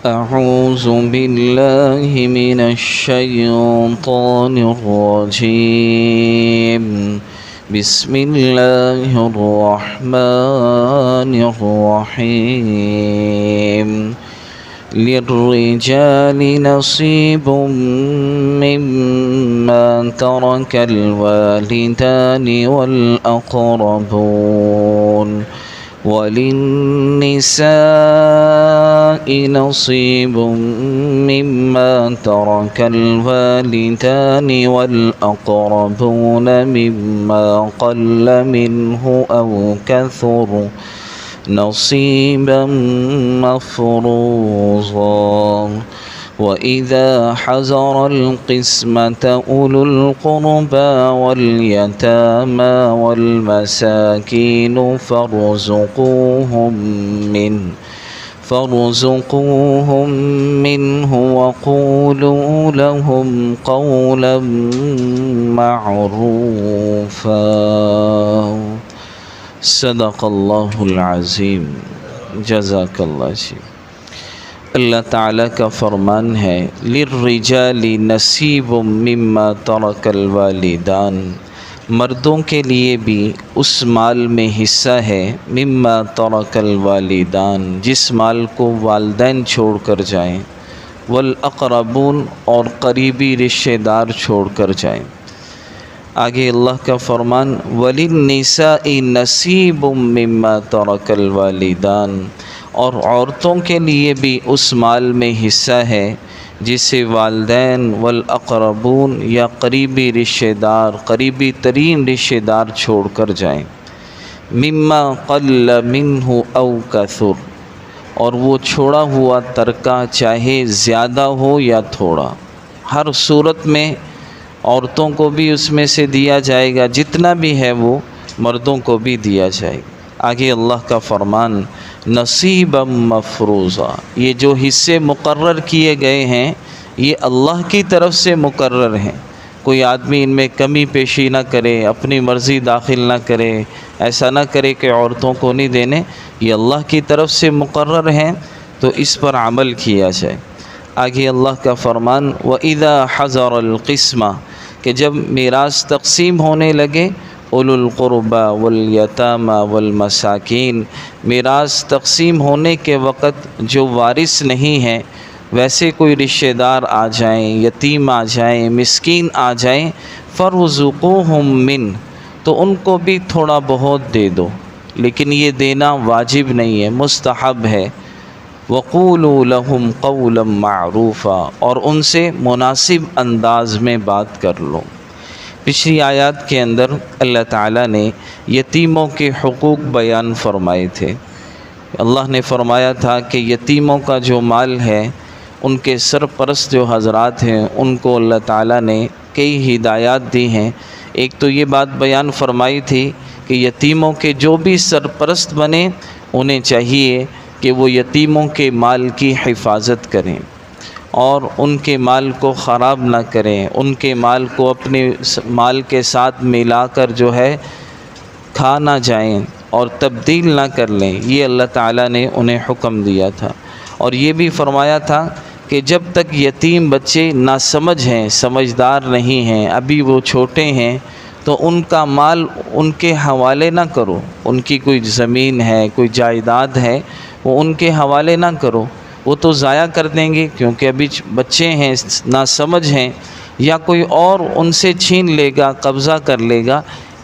أعوذ بالله من الشيطان الرجيم. بسم الله الرحمن الرحيم. للرجال نصيب مما ترك الوالدان والأقربون وللنساء نصيب مما ترك الوالدان والأقربون مما قل منه أو كثر نصيبا مفروضا. وإذا حضر القسمة أولو القربى واليتامى والمساكين فارزقوهم منه وقولوا لهم قولا معروفا. صدق اللہ العظیم. جزاک اللہ جی. اللہ تعالیٰ کا فرمان ہے للرجال نصیب مما ترک الوالدان، مردوں کے لیے بھی اس مال میں حصہ ہے مما ترک الوالدان، جس مال کو والدین چھوڑ کر جائیں، والاقربون اور قریبی رشتہ دار چھوڑ کر جائیں. آگے اللہ کا فرمان وَلِلنِّسَاءِ نَصِيبٌ مِّمَّا تَرَكَ الْوَالِدَانِ، اور عورتوں کے لیے بھی اس مال میں حصہ ہے جسے والدین والاقربون یا قریبی رشتہ دار، قریبی ترین رشتہ دار چھوڑ کر جائیں. مما قل منہ او کثر، اور وہ چھوڑا ہوا ترکہ چاہے زیادہ ہو یا تھوڑا، ہر صورت میں عورتوں کو بھی اس میں سے دیا جائے گا، جتنا بھی ہے وہ مردوں کو بھی دیا جائے گا. آگے اللہ کا فرمان نصیبا مفروضا، یہ جو حصے مقرر کیے گئے ہیں یہ اللہ کی طرف سے مقرر ہیں. کوئی آدمی ان میں کمی پیشی نہ کرے، اپنی مرضی داخل نہ کرے، ایسا نہ کرے کہ عورتوں کو نہیں دینے، یہ اللہ کی طرف سے مقرر ہیں تو اس پر عمل کیا جائے. آگے اللہ کا فرمان وَإِذَا حَضَرَ الْقِسْمَةَ، کہ جب میراث تقسیم ہونے لگے، اولو القربى والیتامى والمساکین، میراث تقسیم ہونے کے وقت جو وارث نہیں ہیں ویسے کوئی رشتہ دار آ جائیں، یتیم آ جائیں، مسکین آ جائیں، فارزقوہم من، تو ان کو بھی تھوڑا بہت دے دو، لیکن یہ دینا واجب نہیں ہے، مستحب ہے. وقولوا لهم قولا معروفا، اور ان سے مناسب انداز میں بات کر لو. پچھلی آیات کے اندر اللہ تعالیٰ نے یتیموں کے حقوق بیان فرمائے تھے. اللہ نے فرمایا تھا کہ یتیموں کا جو مال ہے ان کے سرپرست جو حضرات ہیں ان کو اللہ تعالیٰ نے کئی ہدایات دی ہیں. ایک تو یہ بات بیان فرمائی تھی کہ یتیموں کے جو بھی سرپرست بنے انہیں چاہیے کہ وہ یتیموں کے مال کی حفاظت کریں اور ان کے مال کو خراب نہ کریں، ان کے مال کو اپنے مال کے ساتھ ملا کر جو ہے کھا نہ جائیں اور تبدیل نہ کر لیں. یہ اللہ تعالیٰ نے انہیں حکم دیا تھا. اور یہ بھی فرمایا تھا کہ جب تک یتیم بچے ناسمجھ ہیں، سمجھدار نہیں ہیں، ابھی وہ چھوٹے ہیں، تو ان کا مال ان کے حوالے نہ کرو. ان کی کوئی زمین ہے، کوئی جائیداد ہے، وہ ان کے حوالے نہ کرو، وہ تو ضائع کر دیں گے کیونکہ ابھی بچے ہیں، ناسمجھ ہیں، یا کوئی اور ان سے چھین لے گا، قبضہ کر لے گا.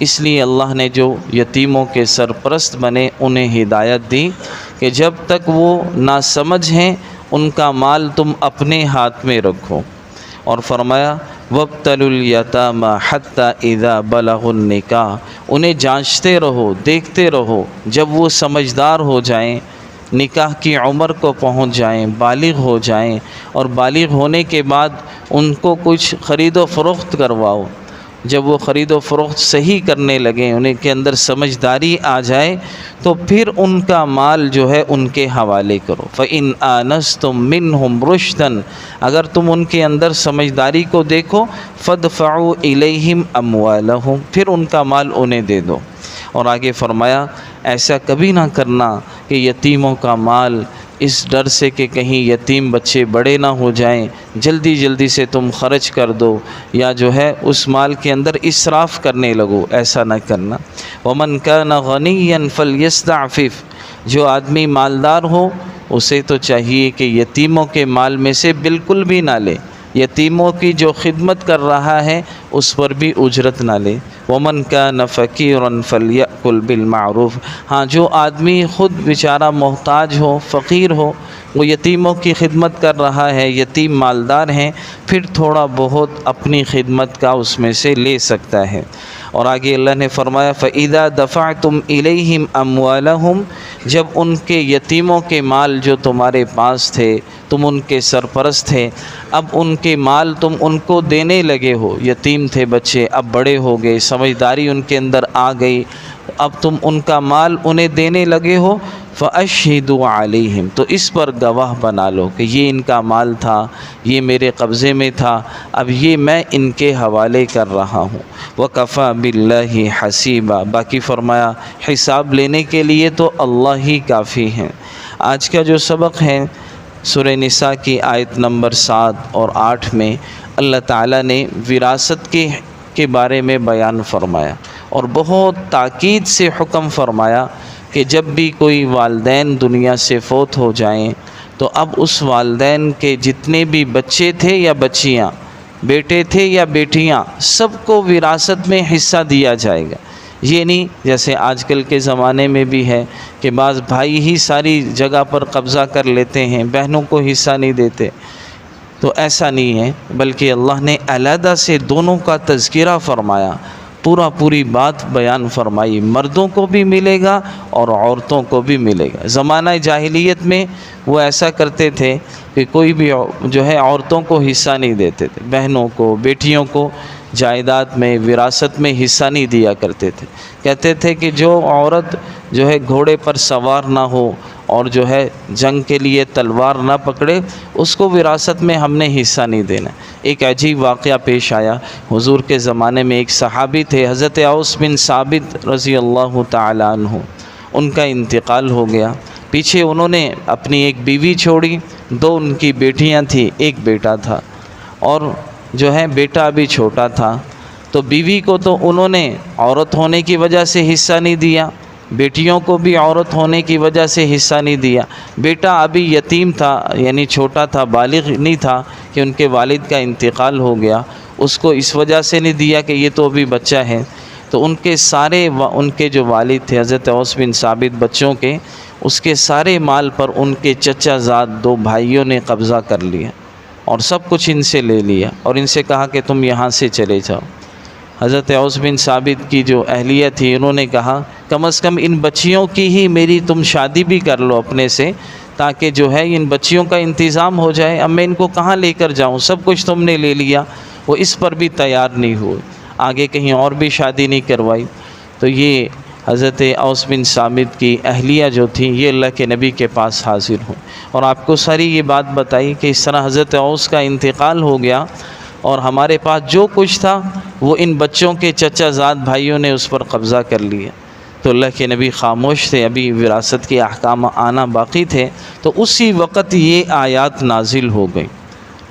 اس لیے اللہ نے جو یتیموں کے سرپرست بنے انہیں ہدایت دی کہ جب تک وہ ناسمجھ ہیں ان کا مال تم اپنے ہاتھ میں رکھو. اور فرمایا وَابْتَلُوا الْيَتَامَى حَتَّى إِذَا بَلَغُوا النِّكَاحَ، انہیں جانچتے رہو، دیکھتے رہو، جب وہ سمجھدار ہو جائیں، نکاح کی عمر کو پہنچ جائیں، بالغ ہو جائیں، اور بالغ ہونے کے بعد ان کو کچھ خرید و فروخت کرواؤ. جب وہ خرید و فروخت صحیح کرنے لگیں، انہیں کے اندر سمجھداری آ جائے، تو پھر ان کا مال جو ہے ان کے حوالے کرو. فَإِنْ آنَسْتُمْ مِنْهُمْ رُشْدًا، اگر تم ان کے اندر سمجھداری کو دیکھو، فَادْفَعُوا إِلَيْهِمْ أَمْوَالَهُمْ، پھر ان کا مال انہیں دے دو. اور آگے فرمایا ایسا کبھی نہ کرنا کہ یتیموں کا مال اس ڈر سے کہ کہیں یتیم بچے بڑے نہ ہو جائیں، جلدی جلدی سے تم خرچ کر دو یا جو ہے اس مال کے اندر اسراف کرنے لگو، ایسا نہ کرنا۔ وَمَنْ كَانَ غَنِيًّا فَلْيَسْتَعْفِفْ، جو آدمی مالدار ہو اسے تو چاہیے کہ یتیموں کے مال میں سے بالکل بھی نہ لے، یتیموں کی جو خدمت کر رہا ہے اس پر بھی اجرت نہ لے۔ وَمَنْ كَانَ فَقِيرًا فَلْيَأْكُلْ بِالْمَعْرُوفِ، ہاں جو آدمی خود بیچارہ محتاج ہو، فقیر ہو، وہ یتیموں کی خدمت کر رہا ہے، یتیم مالدار ہیں، پھر تھوڑا بہت اپنی خدمت کا اس میں سے لے سکتا ہے۔ اور آگے اللہ نے فرمایا فَإِذَا دَفَعْتُمْ إِلَيْهِمْ أَمْوَالَهُمْ، جب ان کے یتیموں کے مال جو تمہارے پاس تھے، تم ان کے سرپرست تھے، اب ان کے مال تم ان کو دینے لگے ہو، یتیم تھے بچے اب بڑے ہو گئے، سمجھداری ان کے اندر آ گئی، اب تم ان کا مال انہیں دینے لگے ہو، فَأَشْهِدُوا عَلَيْهِمْ، تو اس پر گواہ بنا لو کہ یہ ان کا مال تھا، یہ میرے قبضے میں تھا، اب یہ میں ان کے حوالے کر رہا ہوں۔ وَكَفَى بِاللَّهِ حَسِيبًا، باقی فرمایا حساب لینے کے لیے تو اللہ ہی کافی ہیں۔ آج کا جو سبق ہے سورہ نساء کی آیت نمبر 7 اور 8 میں اللہ تعالیٰ نے وراثت کے بارے میں بیان فرمایا اور بہت تاکید سے حکم فرمایا کہ جب بھی کوئی والدین دنیا سے فوت ہو جائیں تو اب اس والدین کے جتنے بھی بچے تھے یا بچیاں، بیٹے تھے یا بیٹیاں، سب کو وراثت میں حصہ دیا جائے گا۔ یہ نہیں جیسے آج کل کے زمانے میں بھی ہے کہ بعض بھائی ہی ساری جگہ پر قبضہ کر لیتے ہیں، بہنوں کو حصہ نہیں دیتے، تو ایسا نہیں ہے، بلکہ اللہ نے علیحدہ سے دونوں کا تذکرہ فرمایا، پوری بات بیان فرمائی، مردوں کو بھی ملے گا اور عورتوں کو بھی ملے گا۔ زمانہ جاہلیت میں وہ ایسا کرتے تھے کہ کوئی بھی جو ہے عورتوں کو حصہ نہیں دیتے تھے، بہنوں کو، بیٹیوں کو جائیداد میں، وراثت میں حصہ نہیں دیا کرتے تھے۔ کہتے تھے کہ جو عورت جو ہے گھوڑے پر سوار نہ ہو اور جو ہے جنگ کے لیے تلوار نہ پکڑے، اس کو وراثت میں ہم نے حصہ نہیں دینا۔ ایک عجیب واقعہ پیش آیا، حضور کے زمانے میں ایک صحابی تھے حضرت اوس بن ثابت رضی اللہ تعالی عنہ، ان کا انتقال ہو گیا۔ پیچھے انہوں نے اپنی ایک بیوی چھوڑی، 2 ان کی بیٹیاں تھیں، ایک بیٹا تھا، اور جو ہے بیٹا ابھی چھوٹا تھا، تو بیوی کو تو انہوں نے عورت ہونے کی وجہ سے حصہ نہیں دیا، بیٹیوں کو بھی عورت ہونے کی وجہ سے حصہ نہیں دیا، بیٹا ابھی یتیم تھا، یعنی چھوٹا تھا، بالغ نہیں تھا کہ ان کے والد کا انتقال ہو گیا، اس کو اس وجہ سے نہیں دیا کہ یہ تو ابھی بچہ ہے۔ تو ان کے جو والد تھے حضرت اوس بن ثابت، بچوں کے، اس کے سارے مال پر ان کے چچا زاد 2 بھائیوں نے قبضہ کر لیا اور سب کچھ ان سے لے لیا اور ان سے کہا کہ تم یہاں سے چلے جاؤ۔ حضرت اوس بن ثابت کی جو اہلیہ تھی، انہوں نے کہا کم از کم ان بچیوں کی ہی میری تم شادی بھی کر لو اپنے سے، تاکہ جو ہے ان بچیوں کا انتظام ہو جائے، اب میں ان کو کہاں لے کر جاؤں، سب کچھ تم نے لے لیا۔ وہ اس پر بھی تیار نہیں ہوئے، آگے کہیں اور بھی شادی نہیں کروائی۔ تو یہ حضرت اوس بن ثابت کی اہلیہ جو تھیں، یہ اللہ کے نبی کے پاس حاضر ہوں اور آپ کو ساری یہ بات بتائی کہ اس طرح حضرت اوس کا انتقال ہو گیا اور ہمارے پاس جو کچھ تھا وہ ان بچوں کے چچا زاد بھائیوں نے اس پر قبضہ کر لیا۔ تو اللہ کے نبی خاموش تھے، ابھی وراثت کے احکام آنا باقی تھے، تو اسی وقت یہ آیات نازل ہو گئی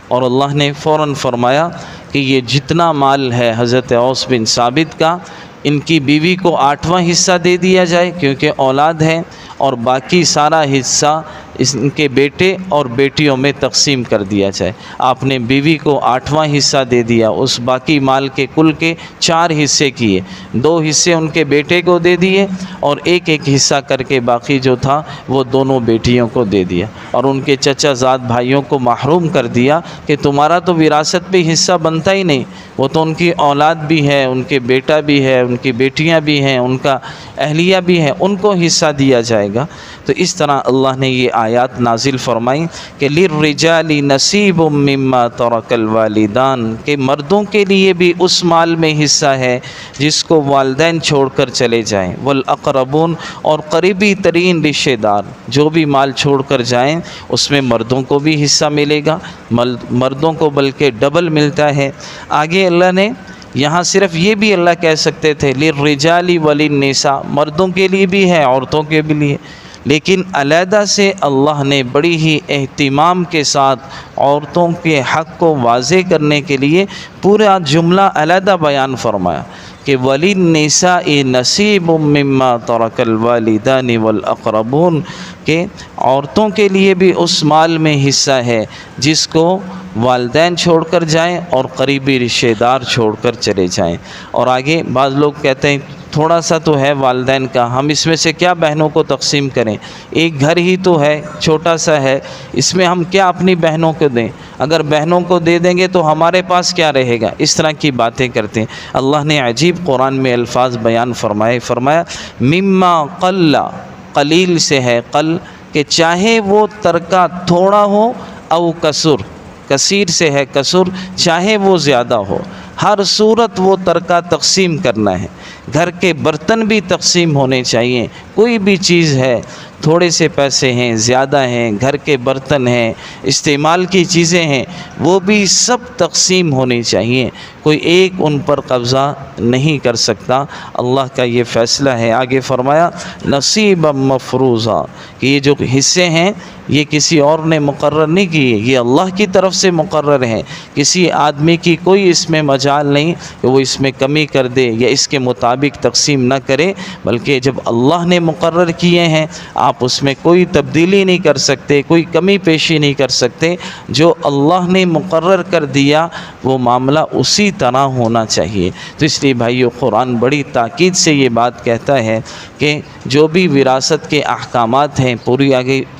اور اللہ نے فوراً فرمایا کہ یہ جتنا مال ہے حضرت اوس بن ثابت کا، ان کی بیوی کو 8واں حصہ دے دیا جائے کیونکہ اولاد ہے، اور باقی سارا حصہ ان کے بیٹے اور بیٹیوں میں تقسیم کر دیا جائے۔ آپ نے بیوی کو 8واں حصہ دے دیا، اس باقی مال کے کل کے 4 حصے کیے، 2 حصے ان کے بیٹے کو دے دیے اور ایک حصہ کر کے باقی جو تھا وہ دونوں بیٹیوں کو دے دیا، اور ان کے چچا زاد بھائیوں کو محروم کر دیا کہ تمہارا تو وراثت پہ حصہ بنتا ہی نہیں، وہ تو ان کی اولاد بھی ہے، ان کے بیٹا بھی ہے، ان کی بیٹیاں بھی ہیں، ان کا اہلیہ بھی ہے، ان کو حصہ دیا جائے گا۔ تو اس طرح اللہ نے یہ آیات نازل فرمائی کہ لِلرِّجَالِ نَصِيبٌ مِّمَّا تَرَكَ الْوَالِدَانِ، کہ مردوں کے لیے بھی اس مال میں حصہ ہے جس کو والدین چھوڑ کر چلے جائیں، وَالْأَقْرَبُونَ، اور قریبی ترین رشتہ دار جو بھی مال چھوڑ کر جائیں اس میں مردوں کو بھی حصہ ملے گا، مردوں کو بلکہ ڈبل ملتا ہے۔ آگے اللہ نے یہاں صرف یہ بھی اللہ کہہ سکتے تھے لِلرِّجَالِ وَلِلنِّسَاء، مردوں کے لیے بھی ہے، عورتوں کے بھی لیے، لیکن علیحدہ سے اللہ نے بڑی ہی اہتمام کے ساتھ عورتوں کے حق کو واضح کرنے کے لیے پورا جملہ علیحدہ بیان فرمایا کہ وَلِلنِّسَاءِ نَصِيبٌ مِّمَّا تَرَكَ الْوَالِدَانِ وَالْأَقْرَبُونَ کہ عورتوں کے لیے بھی اس مال میں حصہ ہے جس کو والدین چھوڑ کر جائیں اور قریبی رشتہ دار چھوڑ کر چلے جائیں۔ اور آگے بعض لوگ کہتے ہیں تھوڑا سا تو ہے والدین کا، ہم اس میں سے کیا بہنوں کو تقسیم کریں، ایک گھر ہی تو ہے، چھوٹا سا ہے، اس میں ہم کیا اپنی بہنوں کو دیں، اگر بہنوں کو دے دیں گے تو ہمارے پاس کیا رہے گا، اس طرح کی باتیں کرتے ہیں۔ اللہ نے عجیب قرآن میں الفاظ بیان فرمایا مما قل، قلیل سے ہے قل کہ چاہے وہ ترکہ تھوڑا ہو، او کثر، کثیر سے ہے کثر، چاہے وہ زیادہ ہو، ہر صورت وہ ترکہ تقسیم کرنا ہے۔ گھر کے برتن بھی تقسیم ہونے چاہیے، کوئی بھی چیز ہے، تھوڑے سے پیسے ہیں، زیادہ ہیں، گھر کے برتن ہیں، استعمال کی چیزیں ہیں، وہ بھی سب تقسیم ہونی چاہیے، کوئی ایک ان پر قبضہ نہیں کر سکتا۔ اللہ کا یہ فیصلہ ہے۔ آگے فرمایا نصیبا مفروضا کہ یہ جو حصے ہیں یہ کسی اور نے مقرر نہیں کیے، یہ اللہ کی طرف سے مقرر ہیں، کسی آدمی کی کوئی اس میں مجال نہیں کہ وہ اس میں کمی کر دے یا اس کے مطابق تقسیم نہ کرے، بلکہ جب اللہ نے مقرر کیے ہیں آپ اس میں کوئی تبدیلی نہیں کر سکتے، کوئی کمی پیشی نہیں کر سکتے۔ جو اللہ نے مقرر کر دیا وہ معاملہ اسی طرح ہونا چاہیے۔ تو اس لیے بھائیو قرآن بڑی تاکید سے یہ بات کہتا ہے کہ جو بھی وراثت کے احکامات ہیں،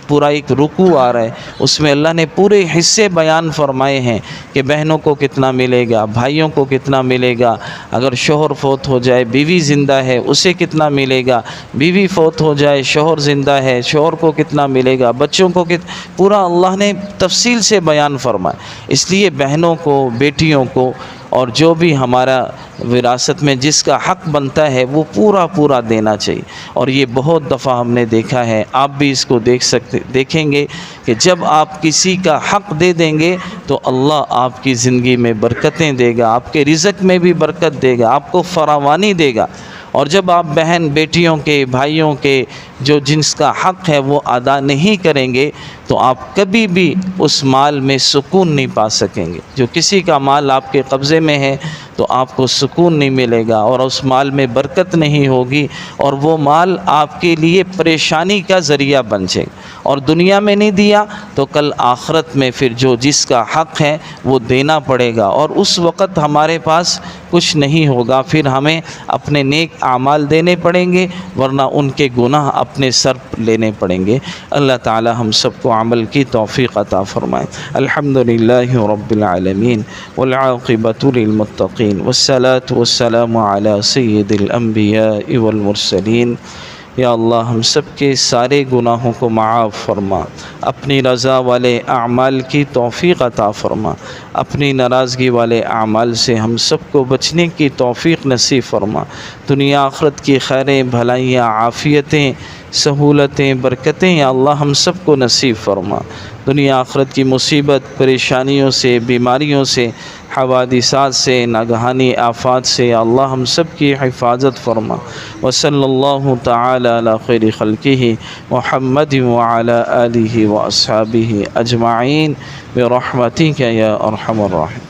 پورا ایک رکوع آ رہا ہے، اس میں اللہ نے پورے حصے بیان فرمائے ہیں کہ بہنوں کو کتنا ملے گا، بھائیوں کو کتنا ملے گا، اگر شوہر فوت ہو جائے بیوی زندہ ہے اسے کتنا ملے گا، بیوی فوت ہو جائے شوہر زندہ ہے شوہر کو کتنا ملے گا، بچوں کو پورا اللہ نے تفصیل سے بیان فرمایا۔ اس لیے بہنوں کو، بیٹیوں کو اور جو بھی ہمارا وراثت میں جس کا حق بنتا ہے وہ پورا دینا چاہیے۔ اور یہ بہت دفعہ ہم نے دیکھا ہے، آپ بھی اس کو دیکھیں گے کہ جب آپ کسی کا حق دے دیں گے تو اللہ آپ کی زندگی میں برکتیں دے گا، آپ کے رزق میں بھی برکت دے گا، آپ کو فراوانی دے گا۔ اور جب آپ بہن بیٹیوں کے، بھائیوں کے جو جنس کا حق ہے وہ ادا نہیں کریں گے تو آپ کبھی بھی اس مال میں سکون نہیں پا سکیں گے۔ جو کسی کا مال آپ کے قبضے میں ہے تو آپ کو سکون نہیں ملے گا اور اس مال میں برکت نہیں ہوگی، اور وہ مال آپ کے لیے پریشانی کا ذریعہ بن جائے گا، اور دنیا میں نہیں دیا تو کل آخرت میں پھر جو جس کا حق ہے وہ دینا پڑے گا، اور اس وقت ہمارے پاس کچھ نہیں ہوگا، پھر ہمیں اپنے نیک اعمال دینے پڑیں گے ورنہ ان کے گناہ اپنے سر لینے پڑیں گے۔ اللہ تعالی ہم سب کو عمل کی توفیق عطا فرمائے۔ الحمدللہ رب العالمین والعاقبۃ للمتقین والصلاة والسلام علی سید الانبیاء والمرسلین۔ یا اللہ ہم سب کے سارے گناہوں کو معاف فرما، اپنی رضا والے اعمال کی توفیق عطا فرما، اپنی ناراضگی والے اعمال سے ہم سب کو بچنے کی توفیق نصیب فرما، دنیا آخرت کی خیریں، بھلائیاں، عافیتیں، سہولتیں، برکتیں یا اللہ ہم سب کو نصیب فرما، دنیا آخرت کی مصیبت، پریشانیوں سے، بیماریوں سے، حوادثات سے، ناگہانی آفات سے یا اللہ ہم سب کی حفاظت فرما۔ وصلی اللہ تعالی علی خیر خلقہ محمد وعلی آلہ واصحابہ اجمعین برحمتک یا ارحم الراحمین۔